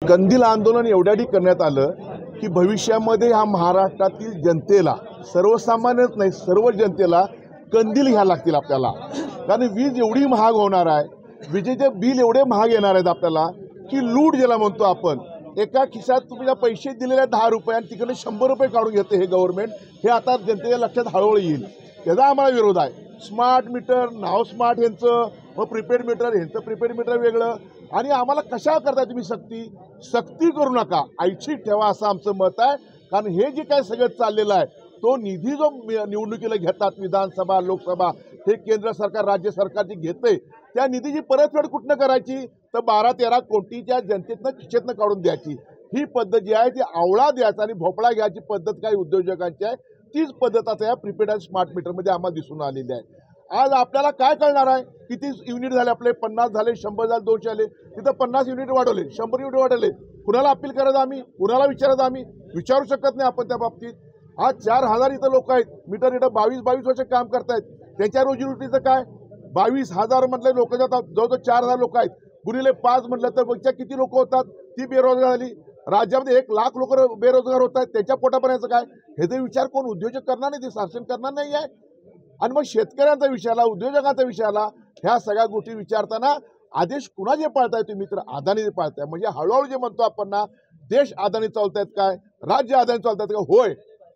कंदील आंदोलन एवढ्यासाठी करण्यात आलं की भविष्यामध्ये ह्या महाराष्ट्रातील जनतेला, सर्वसामान्यच नाही सर्व जनतेला कंदील घ्यायला लागतील आपल्याला. कारण वीज एवढी महाग होणार आहे, विजेचे बिल एवढे महाग येणार आहेत आपल्याला की लूट ज्याला म्हणतो आपण. एका खिशात तुम्ही पैसे दिलेले 10 रुपये आणि तिकडे 100 रुपये काढून घेते हे गव्हर्नमेंट. हे आता जनतेच्या लक्षात हळूहळू येईल. त्याचा आम्हाला विरोध आहे. स्मार्ट मीटर, नाव स्मार्ट ह्यांचं, मग प्रीपेड मीटर ह्यांचं, प्रीपेड मीटर वेगळं. आणि आम्हाला कशा करताय तुम्ही सक्ती करू नका, ऐच्छिक ठेवा असं आमचं मत आहे. कारण हे जे काय सगळं चाललेलं आहे तो निधी जो निवडणुकीला घेतात विधानसभा लोकसभा हे केंद्र सरकार राज्य सरकार जे घेते त्या निधीची परतफेड कुठनं करायची तर 12-13 कोटीच्या जनतेतनं खिशेतनं काढून द्यायची. ही पद्धत जी आहे ती आवळा द्यायचा आणि भोपळा घ्यायची पद्धत काही उद्योजकांची आहे. तीच पद्धत आता या प्रीपेड आणि स्मार्ट मीटरमध्ये आम्हाला दिसून आलेली आहे. आज आपल्याला काय कळणार आहे किती युनिट झाले आपले, 50 झाले, 100 झाले, 200 आले, तिथं 50 युनिट वाढवले, 100 युनिट वाढवले. कुणाला अपील करायचं आम्ही, कुणाला विचारायचं आम्ही, विचारू शकत नाही आपण त्या बाबतीत. आज 4000 इथं लोक आहेत, मीटर इथं 22 वर्ष काम करतायत. त्यांच्या रोजीरोटीचं काय, 22,000 म्हटलं लोक जातात, जवळजवळ 4000 लोक आहेत. गुणिले 5 म्हटलं तर बघच्या किती लोक होतात, ती बेरोजगार झाली. राज्यामध्ये 1 लाख लोक बेरोजगार होत आहेत. त्यांच्या पोटापर्यंत काय, ह्याचा विचार कोण उद्योजक करणार नाही, ते शासन करणार नाही आहे. आणि मग शेतकऱ्यांचा विषय आला, उद्योजकांचा विषय आला. ह्या सगळ्या गोष्टी विचारताना आदेश कुणाचे पाळताय तुम्ही तर अदानीचे पाळताय. म्हणजे हळूहळू जे म्हणतो आपण ना, देश अदानी चालतायत काय, राज्य अदानी चालतायत का, होय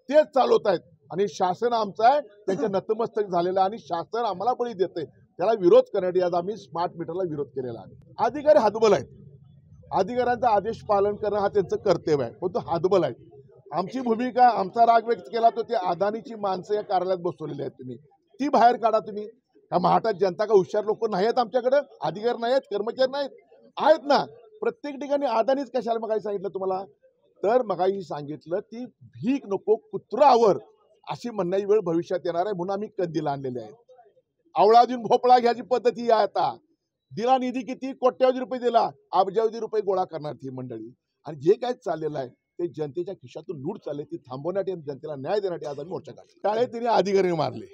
तेच चालवत आहेत. आणि शासन आमचं आहे त्यांच्या नतमस्तक झालेलं आहे आणि शासन आम्हाला बळी देते. त्याला विरोध करण्यासाठी आज आम्ही स्मार्ट मीटरला विरोध केलेला आहे. अधिकारी हातबल आहेत, अधिकाऱ्यांचा आदेश पालन करणं हा त्यांचं कर्तव्य आहे, पण तो हातबल आहे. आमची भूमिका, आमचा राग व्यक्त केला तो ते अदानीची माणसं या कार्यालयात बसवलेली आहेत, तुम्ही ती बाहेर काढा. तुम्ही का महाराष्ट्रात जनता का हुशार लोक नाही आहेत, आमच्याकडं अधिकारी नाही आहेत, कर्मचारी नाहीत, आहेत ना प्रत्येक ठिकाणी. अदानीच कशाला मग सांगितलं तुम्हाला, तर मगाही सांगितलं ती भीक नको कुत्रावर अशी म्हणण्याची वेळ भविष्यात येणार आहे. म्हणून आम्ही कंदील आणलेले आहेत. आवळा देऊन भोपळा घ्यायची पद्धत ही आहे. आता दिला निधी किती कोट्यावधी रुपये दिला, अब्जावधी रुपये गोळा करणार ती मंडळी. आणि जे काय चाललेलं आहे ते जनतेच्या खिशातून लूट चालले, ती थांबवण्यासाठी आणि जनतेला न्याय देण्यासाठी आज आम्ही मोर्चा काढला. त्यावेळी तिने अधिकारी मारले,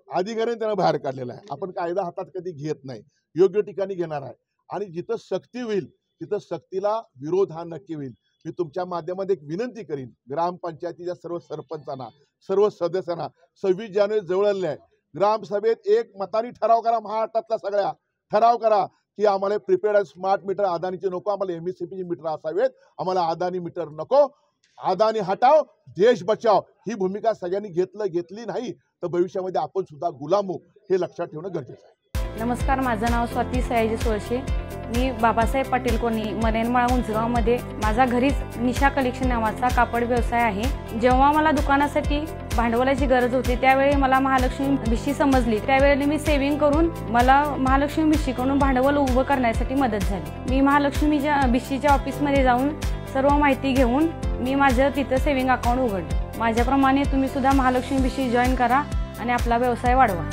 अधिकाऱ्यांनी त्यांना बाहेर काढलेला आहे. आपण कायदा हातात कधी घेत नाही, योग्य ठिकाणी घेणार आहे. आणि जिथं सक्ती होईल तिथं सक्तीला विरोध हा नक्की होईल. मी तुमच्या माध्यमात एक विनंती करीन ग्रामपंचायतीच्या सर्व सरपंचांना, सर्व सदस्यांना, 26 जानेवारी जवळ आले आहे, ग्रामसभेत एक मताने ठराव करा, महाराष्ट्रातला सगळ्या ठराव करा की आम्हाला प्रीपेड आणि स्मार्ट मीटर अदानीचे नको, आम्हाला MSCBचे मीटर असावेत, आम्हाला अदानी मीटर नको, अदानी हटाव देश बचाव. ही भूमिका सगळ्यांनी घेतली नाही तर भविष्यामध्ये आपण सुद्धा गुलाम होऊ, हे लक्षात ठेवणं गरजेचं आहे. नमस्कार, माझं नाव स्वाती सयाजी सोळशे. मी बाबासाहेब पाटील कॉलनी मनेनमाळा उंचगावमध्ये माझा घरीच निशा कलेक्शन नावाचा कापड व्यवसाय आहे. जेव्हा मला दुकानासाठी भांडवलाची गरज होती त्यावेळी मला महालक्ष्मी भिशी समजली. त्यावेळी मी सेव्हिंग करून मला महालक्ष्मी भिशीकडून भांडवल उभं करण्यासाठी मदत झाली. मी महालक्ष्मीच्या भिशीच्या ऑफिसमध्ये जाऊन सर्व माहिती घेऊन मी माझं तिथं सेव्हिंग अकाउंट उघडलं. माझ्याप्रमाणे तुम्ही सुद्धा महालक्ष्मी भिशी जॉईन करा आणि आपला व्यवसाय वाढवा.